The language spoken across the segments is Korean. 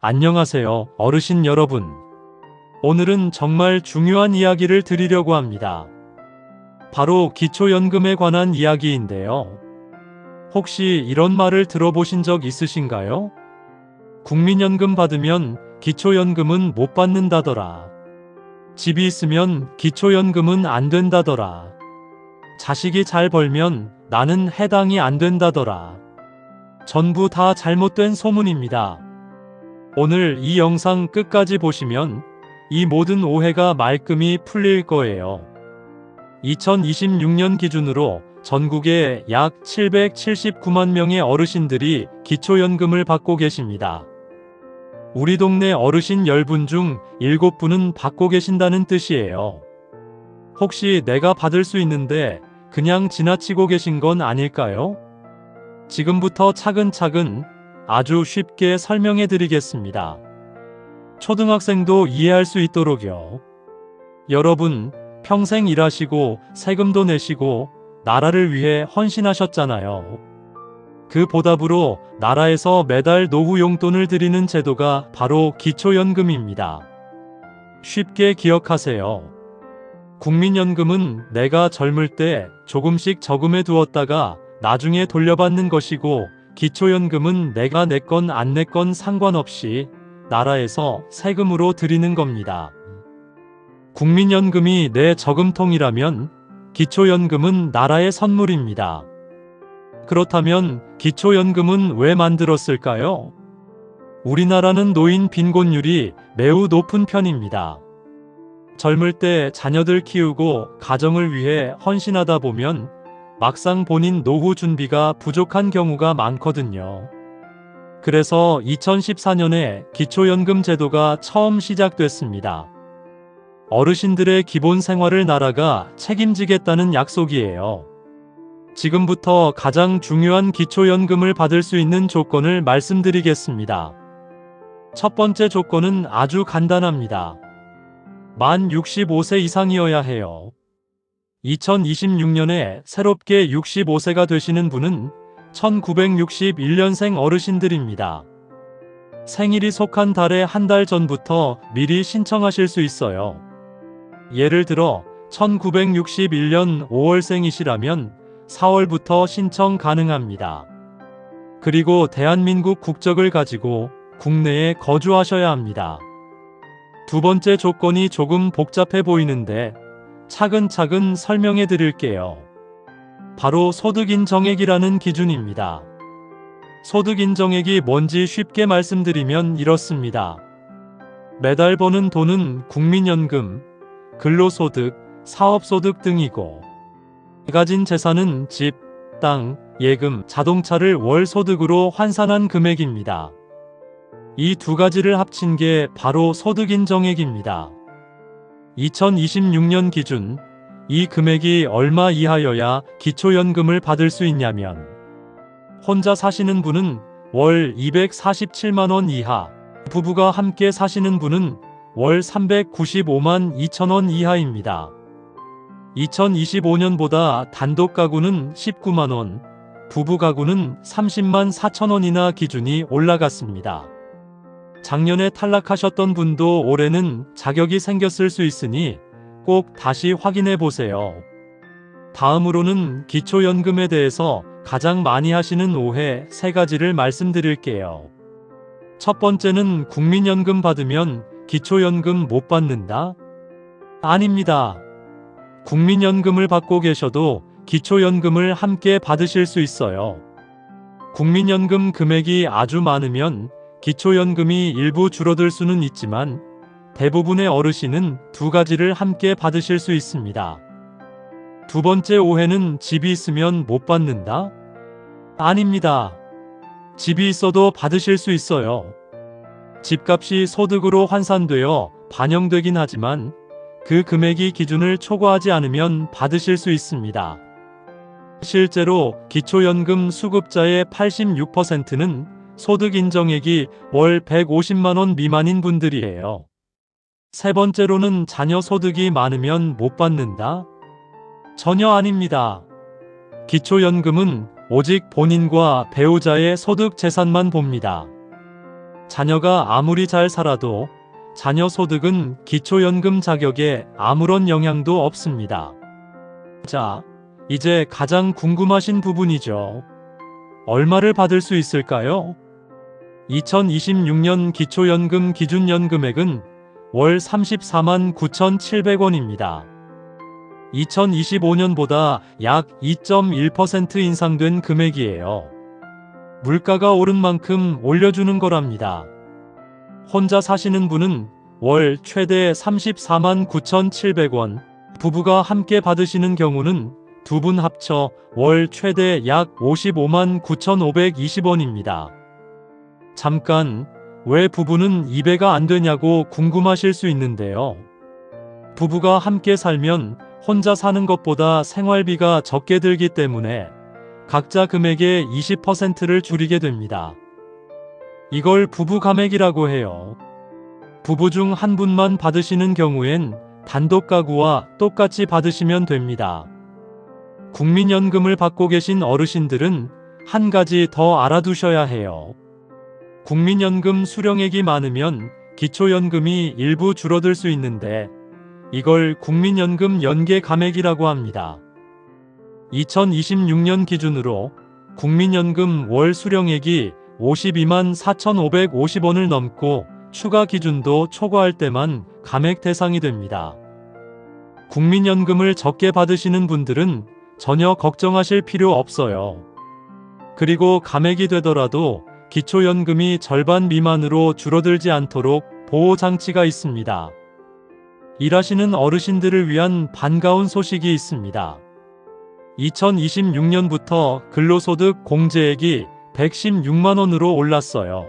안녕하세요, 어르신 여러분. 오늘은 정말 중요한 이야기를 드리려고 합니다. 바로 기초연금에 관한 이야기인데요. 혹시 이런 말을 들어보신 적 있으신가요? 국민연금 받으면 기초연금은 못 받는다더라. 집이 있으면 기초연금은 안 된다더라. 자식이 잘 벌면 나는 해당이 안 된다더라. 전부 다 잘못된 소문입니다. 오늘 이 영상 끝까지 보시면 이 모든 오해가 말끔히 풀릴 거예요. 2026년 기준으로 전국에 약 779만 명의 어르신들이 기초연금을 받고 계십니다. 우리 동네 어르신 10분 중 7분은 받고 계신다는 뜻이에요. 혹시 내가 받을 수 있는데 그냥 지나치고 계신 건 아닐까요? 지금부터 차근차근 아주 쉽게 설명해 드리겠습니다. 초등학생도 이해할 수 있도록요. 여러분, 평생 일하시고 세금도 내시고 나라를 위해 헌신하셨잖아요. 그 보답으로 나라에서 매달 노후 용돈을 드리는 제도가 바로 기초연금입니다. 쉽게 기억하세요. 국민연금은 내가 젊을 때 조금씩 저금해 두었다가 나중에 돌려받는 것이고, 기초연금은 내가 냈건 안 냈건 상관없이 나라에서 세금으로 드리는 겁니다. 국민연금이 내 저금통이라면 기초연금은 나라의 선물입니다. 그렇다면 기초연금은 왜 만들었을까요? 우리나라는 노인 빈곤율이 매우 높은 편입니다. 젊을 때 자녀들 키우고 가정을 위해 헌신하다 보면 막상 본인 노후 준비가 부족한 경우가 많거든요. 그래서 2014년에 기초연금 제도가 처음 시작됐습니다. 어르신들의 기본 생활을 나라가 책임지겠다는 약속이에요. 지금부터 가장 중요한 기초연금을 받을 수 있는 조건을 말씀드리겠습니다. 첫 번째 조건은 아주 간단합니다. 만 65세 이상이어야 해요. 2026년에 새롭게 65세가 되시는 분은 1961년생 어르신들입니다. 생일이 속한 달의 한 달 전부터 미리 신청하실 수 있어요. 예를 들어 1961년 5월생이시라면 4월부터 신청 가능합니다. 그리고 대한민국 국적을 가지고 국내에 거주하셔야 합니다. 두 번째 조건이 조금 복잡해 보이는데 차근차근 설명해 드릴게요. 바로 소득인정액이라는 기준입니다. 소득인정액이 뭔지 쉽게 말씀드리면 이렇습니다. 매달 버는 돈은 국민연금, 근로소득, 사업소득 등이고, 가진 재산은 집, 땅, 예금, 자동차를 월 소득으로 환산한 금액입니다. 이 두 가지를 합친 게 바로 소득인정액입니다. 2026년 기준 이 금액이 얼마 이하여야 기초연금을 받을 수 있냐면, 혼자 사시는 분은 월 247만 원 이하, 부부가 함께 사시는 분은 월 395만 2천 원 이하입니다. 2025년보다 단독 가구는 19만 원, 부부 가구는 30만 4천 원이나 기준이 올라갔습니다. 작년에 탈락하셨던 분도 올해는 자격이 생겼을 수 있으니 꼭 다시 확인해 보세요. 다음으로는 기초연금에 대해서 가장 많이 하시는 오해 3가지를 말씀드릴게요. 첫 번째는 국민연금 받으면 기초연금 못 받는다? 아닙니다. 국민연금을 받고 계셔도 기초연금을 함께 받으실 수 있어요. 국민연금 금액이 아주 많으면 기초연금이 일부 줄어들 수는 있지만 대부분의 어르신은 두 가지를 함께 받으실 수 있습니다. 두 번째 오해는 집이 있으면 못 받는다? 아닙니다. 집이 있어도 받으실 수 있어요. 집값이 소득으로 환산되어 반영되긴 하지만 그 금액이 기준을 초과하지 않으면 받으실 수 있습니다. 실제로 기초연금 수급자의 86%는 소득인정액이 월 150만 원 미만인 분들이에요. 세 번째로는 자녀 소득이 많으면 못 받는다? 전혀 아닙니다. 기초연금은 오직 본인과 배우자의 소득 재산만 봅니다. 자녀가 아무리 잘 살아도 자녀 소득은 기초연금 자격에 아무런 영향도 없습니다. 자, 이제 가장 궁금하신 부분이죠. 얼마를 받을 수 있을까요? 2026년 기초연금 기준연금액은 월 34만 9,700원입니다. 2025년보다 약 2.1% 인상된 금액이에요. 물가가 오른 만큼 올려주는 거랍니다. 혼자 사시는 분은 월 최대 34만 9,700원, 부부가 함께 받으시는 경우는 두 분 합쳐 월 최대 약 55만 9,520원입니다. 잠깐, 왜 부부는 2배가 안 되냐고 궁금하실 수 있는데요. 부부가 함께 살면 혼자 사는 것보다 생활비가 적게 들기 때문에 각자 금액의 20%를 줄이게 됩니다. 이걸 부부 감액이라고 해요. 부부 중 한 분만 받으시는 경우엔 단독 가구와 똑같이 받으시면 됩니다. 국민연금을 받고 계신 어르신들은 한 가지 더 알아두셔야 해요. 국민연금 수령액이 많으면 기초연금이 일부 줄어들 수 있는데 이걸 국민연금 연계 감액이라고 합니다. 2026년 기준으로 국민연금 월 수령액이 52만 4,550원을 넘고 추가 기준도 초과할 때만 감액 대상이 됩니다. 국민연금을 적게 받으시는 분들은 전혀 걱정하실 필요 없어요. 그리고 감액이 되더라도 기초연금이 절반 미만으로 줄어들지 않도록 보호장치가 있습니다. 일하시는 어르신들을 위한 반가운 소식이 있습니다. 2026년부터 근로소득 공제액이 116만원으로 올랐어요.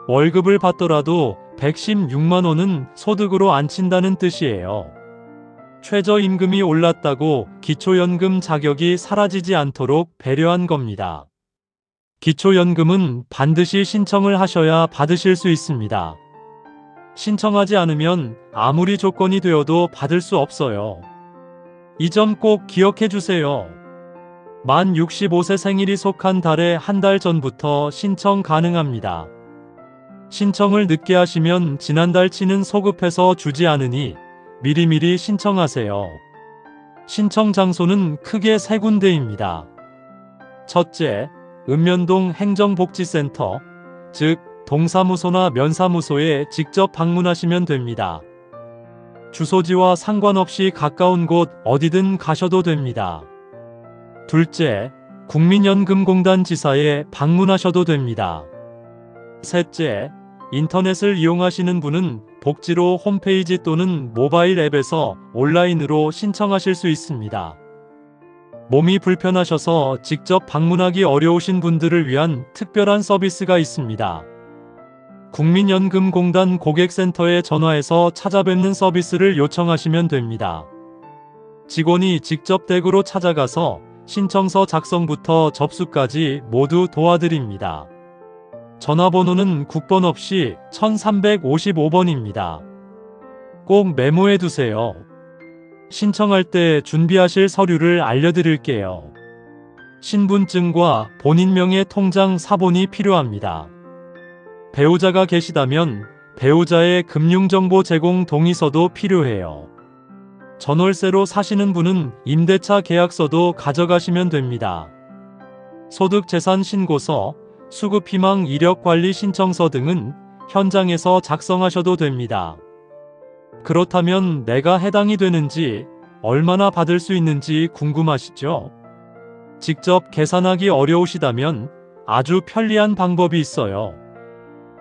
월급을 받더라도 116만원은 소득으로 안 친다는 뜻이에요. 최저임금이 올랐다고 기초연금 자격이 사라지지 않도록 배려한 겁니다. 기초연금은 반드시 신청을 하셔야 받으실 수 있습니다. 신청하지 않으면 아무리 조건이 되어도 받을 수 없어요. 이 점 꼭 기억해 주세요. 만 65세 생일이 속한 달에 한 달 전부터 신청 가능합니다. 신청을 늦게 하시면 지난달 치는 소급해서 주지 않으니 미리미리 신청하세요. 신청 장소는 크게 세 군데입니다. 첫째, 읍면동 행정복지센터, 즉 동사무소나 면사무소에 직접 방문하시면 됩니다. 주소지와 상관없이 가까운 곳 어디든 가셔도 됩니다. 둘째, 국민연금공단 지사에 방문하셔도 됩니다. 셋째, 인터넷을 이용하시는 분은 복지로 홈페이지 또는 모바일 앱에서 온라인으로 신청하실 수 있습니다. 몸이 불편하셔서 직접 방문하기 어려우신 분들을 위한 특별한 서비스가 있습니다. 국민연금공단 고객센터에 전화해서 찾아뵙는 서비스를 요청하시면 됩니다. 직원이 직접 댁으로 찾아가서 신청서 작성부터 접수까지 모두 도와드립니다. 전화번호는 국번 없이 1355번입니다. 꼭 메모해 두세요. 신청할 때 준비하실 서류를 알려드릴게요. 신분증과 본인명의 통장 사본이 필요합니다. 배우자가 계시다면 배우자의 금융정보 제공 동의서도 필요해요. 전월세로 사시는 분은 임대차 계약서도 가져가시면 됩니다. 소득재산 신고서, 수급희망 이력관리 신청서 등은 현장에서 작성하셔도 됩니다. 그렇다면 내가 해당이 되는지, 얼마나 받을 수 있는지 궁금하시죠? 직접 계산하기 어려우시다면 아주 편리한 방법이 있어요.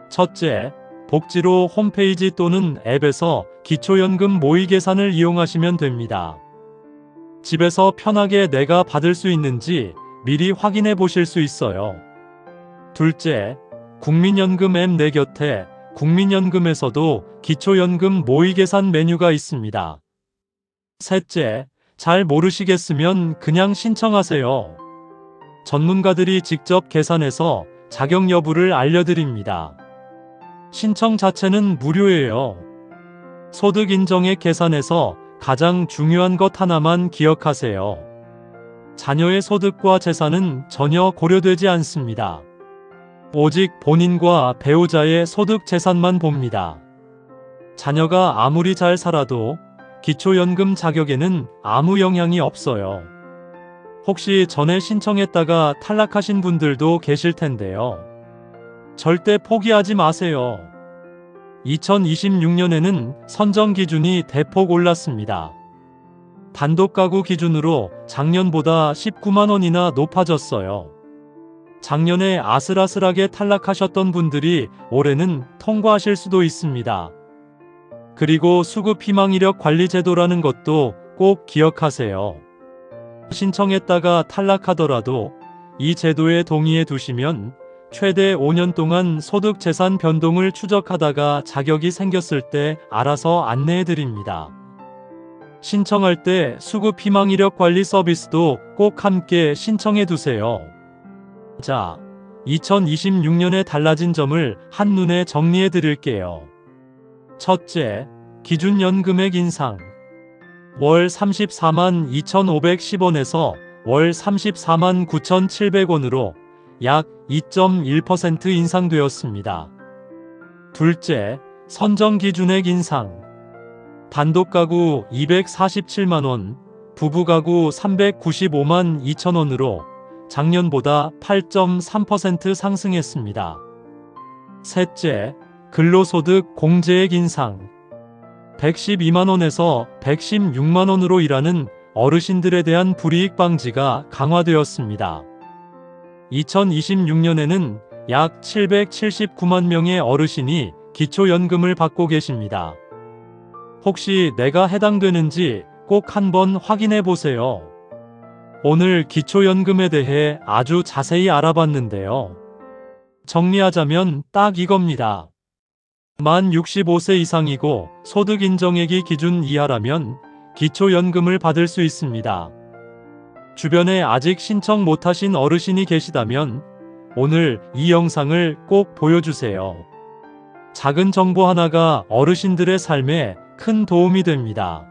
첫째, 복지로 홈페이지 또는 앱에서 기초연금 모의 계산을 이용하시면 됩니다. 집에서 편하게 내가 받을 수 있는지 미리 확인해 보실 수 있어요. 둘째, 국민연금 앱 내 곁에 국민연금에서도 기초연금 모의 계산 메뉴가 있습니다. 셋째, 잘 모르시겠으면 그냥 신청하세요. 전문가들이 직접 계산해서 자격 여부를 알려드립니다. 신청 자체는 무료예요. 소득 인정액 계산에서 가장 중요한 것 하나만 기억하세요. 자녀의 소득과 재산은 전혀 고려되지 않습니다. 오직 본인과 배우자의 소득 재산만 봅니다. 자녀가 아무리 잘 살아도 기초연금 자격에는 아무 영향이 없어요. 혹시 전에 신청했다가 탈락하신 분들도 계실 텐데요. 절대 포기하지 마세요. 2026년에는 선정 기준이 대폭 올랐습니다. 단독 가구 기준으로 작년보다 19만 원이나 높아졌어요. 작년에 아슬아슬하게 탈락하셨던 분들이 올해는 통과하실 수도 있습니다. 그리고 수급 희망 이력 관리 제도라는 것도 꼭 기억하세요. 신청했다가 탈락하더라도 이 제도에 동의해 두시면 최대 5년 동안 소득 재산 변동을 추적하다가 자격이 생겼을 때 알아서 안내해 드립니다. 신청할 때 수급 희망 이력 관리 서비스도 꼭 함께 신청해 두세요. 자, 2026년에 달라진 점을 한눈에 정리해 드릴게요. 첫째, 기준연 금액 인상. 월 34만 2,510원에서 월 34만 9,700원으로 약 2.1% 인상되었습니다. 둘째, 선정 기준액 인상. 단독 가구 247만원, 부부 가구 395만 2천원으로 작년보다 8.3% 상승했습니다. 셋째, 근로소득 공제액 인상. 112만원에서 116만원으로 일하는 어르신들에 대한 불이익 방지가 강화되었습니다. 2026년에는 약 779만 명의 어르신이 기초연금을 받고 계십니다. 혹시 내가 해당되는지 꼭 한번 확인해 보세요. 오늘 기초연금에 대해 아주 자세히 알아봤는데요. 정리하자면 딱 이겁니다. 만 65세 이상이고 소득 인정액이 기준 이하라면 기초연금을 받을 수 있습니다. 주변에 아직 신청 못하신 어르신이 계시다면 오늘 이 영상을 꼭 보여주세요. 작은 정보 하나가 어르신들의 삶에 큰 도움이 됩니다.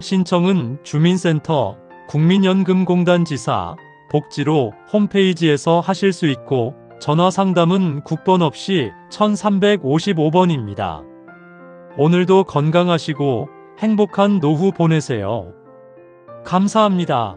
신청은 주민센터, 국민연금공단 지사, 복지로 홈페이지에서 하실 수 있고 전화 상담은 국번 없이 1355번입니다. 오늘도 건강하시고 행복한 노후 보내세요. 감사합니다.